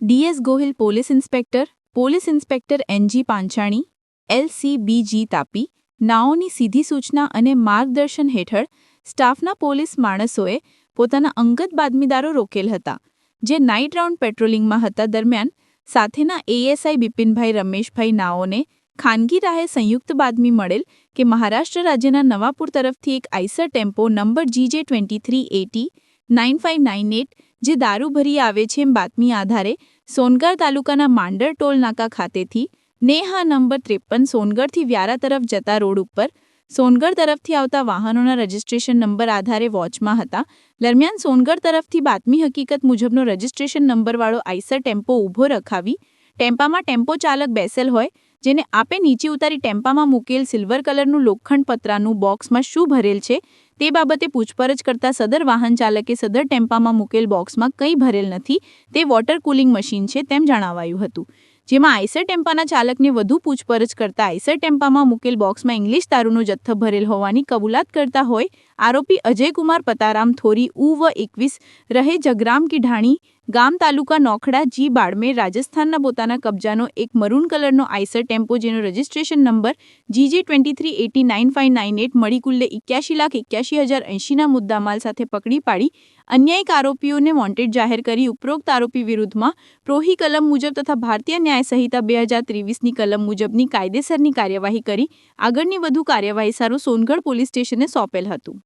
DS Gohil police inspector NG Panchani, એલસીબીજી તાપી, નાઓની સીધી સૂચના અને માર્ગદર્શન હેઠળ સ્ટાફના પોલીસ માણસોએ પોતાના અંગત બાતમીદારો રોકેલ હતા, જે નાઇટ રાઉન્ડ પેટ્રોલિંગમાં હતા. દરમિયાન સાથેના એએસઆઈ બિપિનભાઈ રમેશભાઈ નાઓને ખાનગી રાહે સંયુક્ત બાતમી મળેલ કે મહારાષ્ટ્ર રાજ્યના નવાપુર તરફથી એક આઈસર ટેમ્પો નંબર GJ2380-9598 જે દારૂ ભરી આવે છે એમ બાતમી આધારે સોનગઢ તાલુકાના માંડર ટોલ નાકા ખાતેથી નેહા નંબર 53 સોનગઢથી વ્યારા તરફ જતા રોડ ઉપર સોનગઢ તરફથી આવતા વાહનોના રજિસ્ટ્રેશન નંબર આધારે વોચમાં હતા. દરમિયાન સોનગઢ તરફથી બાતમી હકીકત મુજબનો રજિસ્ટ્રેશન નંબરવાળો આઈસર ટેમ્પો ઊભો રખાવી ટેમ્પામાં ટેમ્પો ચાલક બેસેલ હોય, જેને આપે નીચે ઉતારી ટેમ્પામાં મૂકેલ સિલ્વર કલરનું લોખંડ પતરાનું બોક્સમાં શું ભરેલ છે તે બાબતે પૂછપરછ કરતા સદર વાહન ચાલકે સદર ટેમ્પામાં મૂકેલ બોક્સમાં કંઈ ભરેલ નથી, તે વોટર કુલિંગ મશીન છે તેમ જણાવાયું હતું. જેમાં આઈસર ટેમ્પાના ચાલકને વધુ પૂછપરછ કરતા આઈસર ટેમ્પામાં મૂકેલ બોક્સમાં ઇંગ્લિશ દારૂનો જથ્થો ભરેલ હોવાની કબૂલાત કરતા હોય આરોપી અજયકુમાર પતારામ થોરી ઉ21 રહે જગરામ કી ઢાણી ગામ તાલુકા નોખડા જી બાડમેર રાજસ્થાનના પોતાના કબજાનો એક મરૂન કલરનો આઈસર ટેમ્પો જેનો રજિસ્ટ્રેશન નંબર GJ2380-9598 મળી કુલ્લે 81,81,080ના મુદ્દામાલ સાથે પકડી પાડી અન્યાયિક આરોપીઓને વોન્ટેડ જાહેર કરી ઉપરોક્ત આરોપી વિરુદ્ધમાં પ્રોહી કલમ મુજબ તથા ભારતીય ન્યાય સંહિતા 2023ની કલમ મુજબની કાયદેસરની કાર્યવાહી કરી આગળની વધુ કાર્યવાહી સારું સોનગઢ પોલીસ સ્ટેશને સોંપેલ હતું.